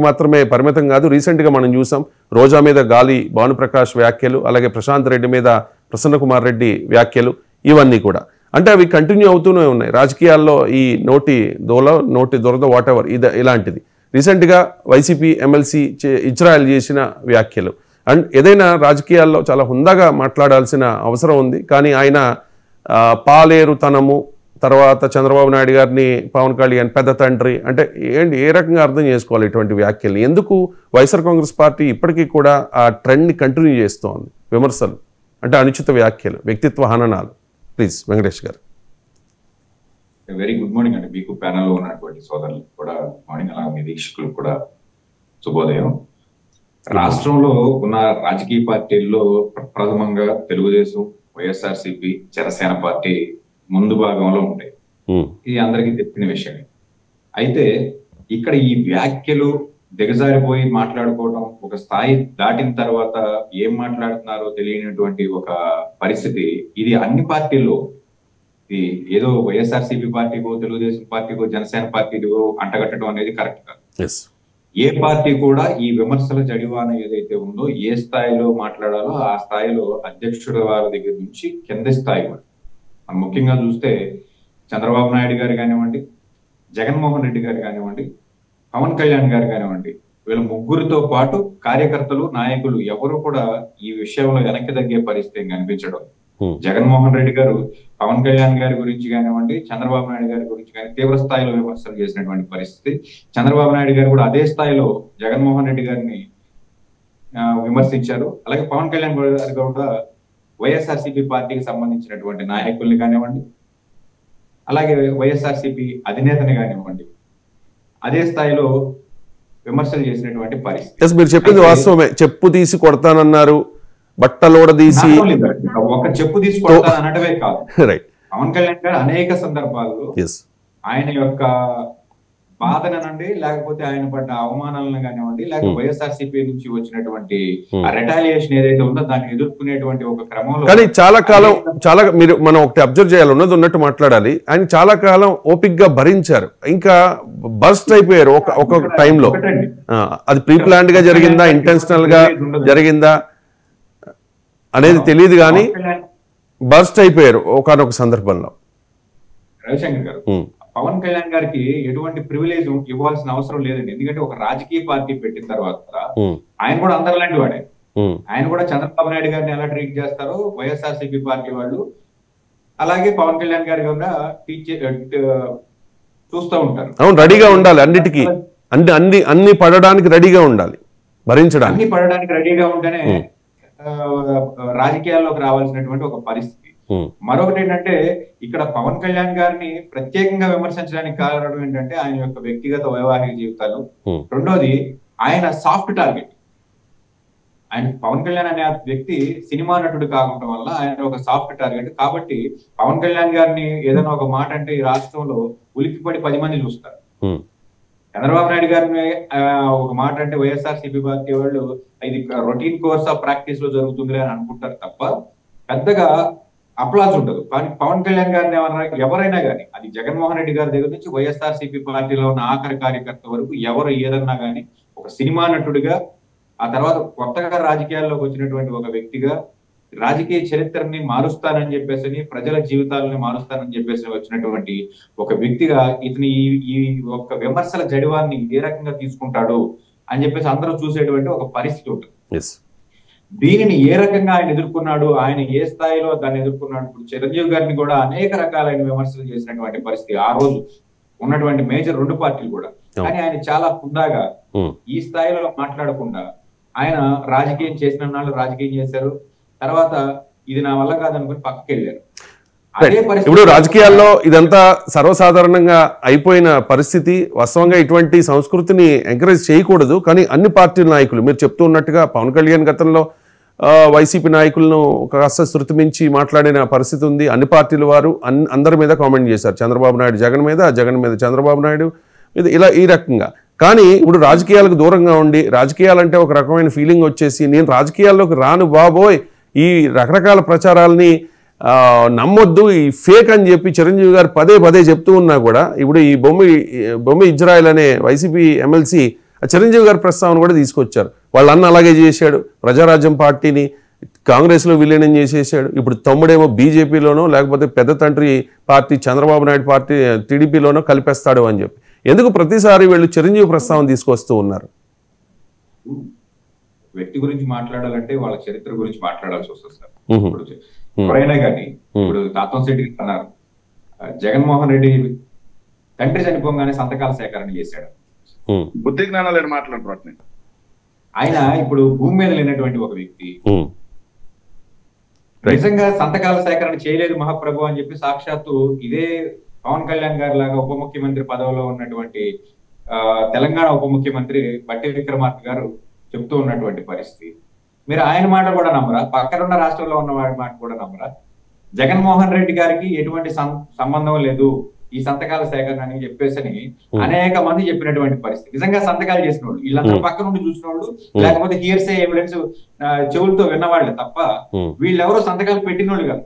మాత్రమే పరిమితం కాదు. రీసెంట్గా మనం చూసాం రోజా మీద గాలి భానుప్రకాష్ వ్యాఖ్యలు, అలాగే ప్రశాంత్ రెడ్డి మీద ప్రసన్న కుమార్ రెడ్డి వ్యాఖ్యలు, ఇవన్నీ కూడా అంటే అవి కంటిన్యూ అవుతూనే ఉన్నాయి రాజకీయాల్లో. ఈ నోటి దురద వాట్ ఎవర్ ఇలాంటిది రీసెంట్గా వైసీపీ ఎమ్మెల్సీ ఇజ్రాయెల్ చేసిన వ్యాఖ్యలు. అండ్ ఏదైనా రాజకీయాల్లో చాలా హుందాగా మాట్లాడాల్సిన అవసరం ఉంది. కానీ ఆయన పాలేరుతనము, తర్వాత చంద్రబాబు నాయుడు గారిని పవన్ కళ్యాణ్ పెద్ద తండ్రి అంటే ఏంటి, ఏ రకంగా అర్థం చేసుకోవాలి ఇటువంటి వ్యాఖ్యలు? ఎందుకు వైఎస్ఆర్ కాంగ్రెస్ పార్టీ ఇప్పటికీ కూడా ఆ ట్రెండ్ని కంటిన్యూ చేస్తోంది? విమర్శలు అంటే అనుచిత వ్యాఖ్యలు, వ్యక్తిత్వ హననాలు. ప్లీజ్ వెంకటేష్ గారు. వెరీ గుడ్ మార్నింగ్ అండి. మీకు ప్యానల్లో ఉన్నటువంటి సోదరులకు కూడా మార్నింగ్, అలాగే మీ వీక్షకులకు కూడా శుభోదయం. రాష్ట్రంలో ఉన్న రాజకీయ పార్టీల్లో ప్రథమంగా తెలుగుదేశం, వైఎస్ఆర్సీపీ, జనసేన పార్టీ ముందు భాగంలో ఉంటాయి. ఇది అందరికీ తెలిసిన విషయమే. అయితే ఇక్కడ ఈ వ్యాఖ్యలు దిగజారిపోయి మాట్లాడుకోవడం, ఒక స్థాయి దాటిన తర్వాత ఏం మాట్లాడుతున్నారో తెలియనటువంటి ఒక పరిస్థితి ఇది అన్ని పార్టీల్లో. ఇది ఏదో వైఎస్ఆర్సీపీ పార్టీకో, తెలుగుదేశం పార్టీకో, జనసేన పార్టీకో అంటగట్టడం అనేది కరెక్ట్ కాదు. ఏ పార్టీ కూడా ఈ విమర్శల జడివాన ఏదైతే ఉందో, ఏ స్థాయిలో మాట్లాడాలో ఆ స్థాయిలో అధ్యక్షుడు వారి దగ్గర నుంచి కింది స్థాయి వరకు మనం ముఖ్యంగా చూస్తే చంద్రబాబు నాయుడు గారు కానివ్వండి, జగన్మోహన్ రెడ్డి గారు కానివ్వండి, పవన్ కళ్యాణ్ గారు కానివ్వండి, వీళ్ళ ముగ్గురితో పాటు కార్యకర్తలు, నాయకులు ఎవరు కూడా ఈ విషయంలో వెనక్కి తగ్గే పరిస్థితి కనిపించడం. జగన్మోహన్ రెడ్డి గారు పవన్ కళ్యాణ్ గారి గురించి కానివ్వండి, చంద్రబాబు నాయుడు గారి గురించి కానీ తీవ్ర స్థాయిలో విమర్శలు చేసినటువంటి పరిస్థితి. చంద్రబాబు నాయుడు గారు కూడా అదే స్థాయిలో జగన్మోహన్ రెడ్డి గారిని విమర్శించారు. అలాగే పవన్ కళ్యాణ్ గారు కూడా వైఎస్ఆర్సీపీ పార్టీకి సంబంధించినటువంటి నాయకుల్ని కానివ్వండి, అలాగే వైఎస్ఆర్సీపీ అధినేతని కానివ్వండి, అదే స్థాయిలో విమర్శలు చేసినటువంటి పరిస్థితి. మీరు చెప్పింది వాస్తవమే. చెప్పు తీసి కొడతానన్నారు, బట్టలోడ తీసి ఒక చెప్పు తీసి కొడతాను అనటమే కాదు. పవన్ కళ్యాణ్ గారు అనేక సందర్భాల్లో ఆయన యొక్క బాధనండి, లేకపోతే ఆయన పడ్డ అవమానాలను కానివ్వండి, లేకపోతే వైఎస్ఆర్సీపీ నుంచి వచ్చినటువంటి రెటాలియేషన్ ఏదైతే ఉందో దాన్ని ఎదుర్కొనేటువంటి ఒక క్రమంలో కానీ చాలా మనం ఒకటి అబ్జర్వ్ చేయాలి, ఉన్నది ఉన్నట్టు మాట్లాడాలి. ఆయన చాలా కాలం ఓపిక్ గా భరించారు, ఇంకా బర్స్ట్ అయిపోయారు ఒక టైంలో. అది ప్రీ ప్లాన్డ్ గా జరిగిందా, ఇంటెన్షనల్ గా జరిగిందా అనేది తెలియదు, కానీ బర్స్ట్ అయిపోయారు ఒకనొక సందర్భంలో. రవిశంకర్ గారు, పవన్ కళ్యాణ్ గారికి ఎటువంటి ప్రివిలేజ్ ఇవ్వాల్సిన అవసరం లేదండి. ఎందుకంటే ఒక రాజకీయ పార్టీ పెట్టిన తర్వాత ఆయన కూడా అందరిలాంటి వాడే. ఆయన కూడా చంద్రబాబు నాయుడు గారిని ఎలా ట్రీట్ చేస్తారో వైఎస్ఆర్సీపీ పార్టీ వాళ్ళు అలాగే పవన్ కళ్యాణ్ గారి కూడా చూస్తూ ఉంటారు. అవును, రెడీగా ఉండాలి అన్నిటికీ, అన్ని పడడానికి రెడీగా ఉండాలి, భరించడానికి అన్ని పడడానికి రెడీగా ఉంటేనే రాజకీయాల్లోకి రావాల్సినటువంటి ఒక పరిస్థితి. మరొకటి ఏంటంటే, ఇక్కడ పవన్ కళ్యాణ్ గారిని ప్రత్యేకంగా విమర్శించడానికి కారణం ఏంటంటే ఆయన యొక్క వ్యక్తిగత వైవాహిక జీవితాలు. రెండోది ఆయన సాఫ్ట్ టార్గెట్. ఆయన పవన్ కళ్యాణ్ అనే వ్యక్తి సినిమా నటుడు కావడం వల్ల ఆయన ఒక సాఫ్ట్ టార్గెట్. కాబట్టి పవన్ కళ్యాణ్ గారిని ఏదైనా ఒక మాట అంటే ఈ రాష్ట్రంలో ఉలిక్కిపడి 10 మంది చూస్తారు. చంద్రబాబు నాయుడు గారిని ఒక మాట అంటే వైఎస్ఆర్సీపీ పార్టీ వాళ్ళు ఇది రొటీన్ కోర్స్ ఆఫ్ ప్రాక్టీస్ లో జరుగుతుంది అని అనుకుంటారు తప్ప పెద్దగా అప్లాజ్ ఉండదు. కానీ పవన్ కళ్యాణ్ గారిని ఎవరైనా కానీ, అది జగన్మోహన్ రెడ్డి గారి దగ్గర నుంచి వైఎస్ఆర్సీపీ పార్టీలో ఉన్న ఆఖరి కార్యకర్త వరకు ఎవరు ఏదన్నా కానీ ఒక సినిమా నటుడిగా, ఆ తర్వాత కొత్తగా రాజకీయాల్లోకి వచ్చినటువంటి ఒక వ్యక్తిగా, రాజకీయ చరిత్రని మారుస్తానని చెప్పేసి, ప్రజల జీవితాలని మారుస్తానని చెప్పేసి వచ్చినటువంటి ఒక వ్యక్తిగా ఇతని ఈ ఒక విమర్శల జడివాన్ని ఏ రకంగా తీసుకుంటాడు అని చెప్పేసి అందరూ చూసేటువంటి ఒక పరిస్థితి ఉంటుంది. దీనిని ఏ రకంగా ఆయన ఎదుర్కొన్నాడు, ఆయన ఏ స్థాయిలో దాన్ని ఎదుర్కొన్నాడు. ఇప్పుడు చిరంజీవి గారిని కూడా అనేక రకాలైన విమర్శలు చేసినటువంటి పరిస్థితి ఆ రోజు ఉన్నటువంటి మేజర్ 2 పార్టీలు కూడా. కానీ ఆయన చాలా హుందాగా ఈ స్థాయిలో మాట్లాడకుండా ఆయన రాజకీయం చేసిన వాళ్ళు రాజకీయం చేశారు, తర్వాత ఇది నా వల్ల కాదనుకుని పక్కకి వెళ్ళారు. ఇప్పుడు రాజకీయాల్లో ఇదంతా సర్వసాధారణంగా అయిపోయిన పరిస్థితి. వాస్తవంగా ఇటువంటి సంస్కృతిని ఎంకరేజ్ చేయకూడదు. కానీ అన్ని పార్టీల నాయకులు మీరు చెప్తూ ఉన్నట్టుగా పవన్ కళ్యాణ్ గతంలో వైసీపీ నాయకులను కాస్త శృతి మించి మాట్లాడిన పరిస్థితి ఉంది. అన్ని పార్టీల వారు అందరి మీద కామెంట్ చేశారు. చంద్రబాబు నాయుడు జగన్ మీద, జగన్ మీద చంద్రబాబు నాయుడు మీద, ఇలా ఈ రకంగా. కానీ ఇప్పుడు రాజకీయాలకు దూరంగా ఉండి, రాజకీయాలంటే ఒక రకమైన ఫీలింగ్ వచ్చేసి నేను రాజకీయాల్లోకి రాను బాబోయ్, ఈ రకరకాల ప్రచారాలని నమ్మొద్దు, ఈ ఫేక్ అని చెప్పి చిరంజీవి గారు పదే చెప్తూ ఉన్నా కూడా ఇప్పుడు ఈ బొమ్మి ఇజ్రాయెల్ అనే వైసీపీ ఎమ్మెల్సీ చిరంజీవి గారి ప్రస్తావన కూడా తీసుకొచ్చారు. వాళ్ళ అన్న అలాగే చేశాడు, ప్రజారాజ్యం పార్టీని కాంగ్రెస్లో విలీనం చేసేసాడు, ఇప్పుడు తమ్ముడేమో బీజేపీలోనో లేకపోతే పెద్ద తండ్రి పార్టీ చంద్రబాబు నాయుడు పార్టీ టీడీపీలోనో కలిపేస్తాడు అని చెప్పి ఎందుకు ప్రతిసారి వీళ్ళు చిరంజీవి ప్రస్తావన తీసుకొస్తూ ఉన్నారు? వ్యక్తి గురించి మాట్లాడాలంటే వాళ్ళ చరిత్ర గురించి మాట్లాడాల్సి వస్తుంది సార్. ఇప్పుడు ఎవరైనా కానీ ఇప్పుడు తాతంశెట్టి అన్నారు, జగన్మోహన్ రెడ్డి తండ్రి చనిపోగానే సంతకాల సేకరణ చేశాడు. బుద్ధి జ్ఞానాలు మాట్లాడుతున్నారు ఆయన. ఇప్పుడు భూమి మీద లేనటువంటి ఒక వ్యక్తి నిజంగా సంతకాల సేకరణ చేయలేదు మహాప్రభు అని చెప్పి సాక్షాత్తు ఇదే పవన్ కళ్యాణ్ గారి లాగా ఉప ముఖ్యమంత్రి పదవిలో ఉన్నటువంటి తెలంగాణ ఉప ముఖ్యమంత్రి బట్టి విక్రమార్క గారు చెప్తూ ఉన్నటువంటి పరిస్థితి. మీరు ఆయన మాట కూడా నమ్మరా? పక్కనున్న రాష్ట్రంలో ఉన్న వాడి మాట కూడా నమ్మరా? జగన్మోహన్ రెడ్డి గారికి ఎటువంటి సంబంధం లేదు ఈ సంతకాల సేకరణ అని చెప్పేసి అనేక మంది చెప్పినటువంటి పరిస్థితి. నిజంగా సంతకాలు చేసిన వాళ్ళు వీళ్ళందరూ పక్క నుండి చూసిన వాళ్ళు, లేకపోతే హియర్సే ఎవిడెన్స్ చెవులతో విన్నవాళ్ళే తప్ప వీళ్ళెవరో సంతకాలు పెట్టిన వాళ్ళు కాదు.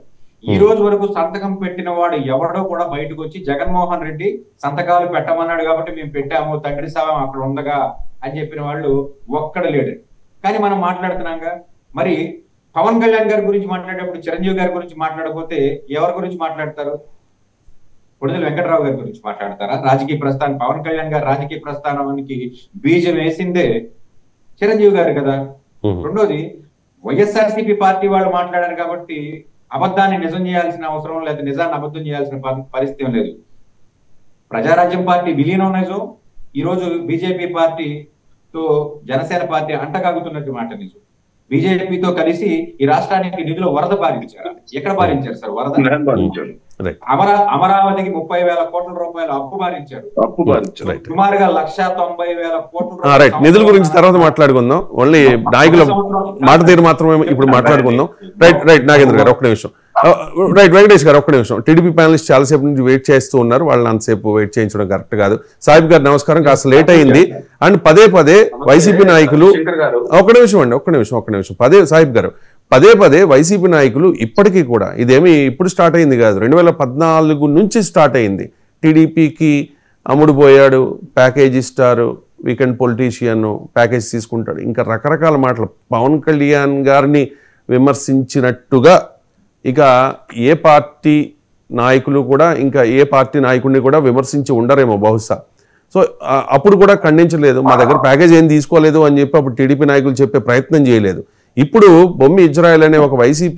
ఈ రోజు వరకు సంతకం పెట్టిన వాడు ఎవడో కూడా బయటకు వచ్చి జగన్మోహన్ రెడ్డి సంతకాలు పెట్టమన్నాడు కాబట్టి మేము పెట్టాము, తండ్రి సావం అక్కడ ఉండగా అని చెప్పిన వాళ్ళు ఒక్కడ లేడు. కానీ మనం మాట్లాడుతున్నాగా, మరి పవన్ కళ్యాణ్ గారి గురించి మాట్లాడేటప్పుడు చిరంజీవి గారి గురించి మాట్లాడకపోతే ఎవరి గురించి మాట్లాడతారు? కొణిదెల వెంకటరావు గారి గురించి మాట్లాడతారా? రాజకీయ ప్రస్థానం, పవన్ కళ్యాణ్ గారు రాజకీయ ప్రస్థానానికి బీజం వేసిందే చిరంజీవి గారు కదా. రెండోది, వైఎస్ఆర్సీపీ పార్టీ వాళ్ళు మాట్లాడారు కాబట్టి అబద్ధాన్ని నిజం చేయాల్సిన అవసరం లేదు, నిజాన్ని అబద్ధం చేయాల్సిన పరిస్థితి లేదు. ప్రజారాజ్యం పార్టీ విలీనం నిజం, ఈ రోజు బీజేపీ పార్టీతో జనసేన పార్టీ అంటకాగుతున్నట్టు మాట నిజం. బీజేపీతో కలిసి ఈ రాష్ట్రానికి నిధులు వరద బారించారు. ఎక్కడ బారించారు సార్ వరద? అమరావతికి 30,000 కోట్ల రూపాయలు అప్పు బారించారు. సుమారుగా 190,000 కోట్ల నిధుల గురించి తర్వాత మాట్లాడుకుందాం. ఓన్లీ నాయకుల మాట తీరు మాత్రమే ఇప్పుడు మాట్లాడుకుందాం. రైట్ నాగేంద్ర గారు ఒక్క నిమిషం. రైట్ వెంకటేష్ గారు ఒక్క నిమిషం. టీడీపీ ప్యానలిస్ట్ చాలాసేపు నుంచి వెయిట్ చేస్తూ ఉన్నారు, వాళ్ళని అంతసేపు వెయిట్ చేయించడం కరెక్ట్ కాదు. సాహిబ్ గారు నమస్కారం, కాస్త లేట్ అయింది. అండ్ పదే వైసీపీ నాయకులు ఒక్క నిమిషం సాహిబ్ గారు పదే వైసీపీ నాయకులు ఇప్పటికీ కూడా, ఇదేమి ఇప్పుడు స్టార్ట్ అయింది కాదు, 2014 నుంచి స్టార్ట్ అయింది. టీడీపీకి అమ్ముడు పోయాడు, ప్యాకేజ్ ఇస్తారు, వీకెండ్ పొలిటీషియన్ ప్యాకేజ్ తీసుకుంటాడు, ఇంకా రకరకాల మాటలు. పవన్ కళ్యాణ్ గారిని విమర్శించినట్టుగా ఇక ఏ పార్టీ నాయకులు కూడా, ఇంకా ఏ పార్టీ నాయకుడిని కూడా విమర్శించి ఉండరేమో బహుశా. సో అప్పుడు కూడా ఖండించలేదు, మా దగ్గర ప్యాకేజ్ ఏం తీసుకోలేదు అని చెప్పి అప్పుడు టీడీపీ నాయకులు చెప్పే ప్రయత్నం చేయలేదు. ఇప్పుడు బొమ్మి ఇజ్రాయెల్ అనే ఒక వైసీపీ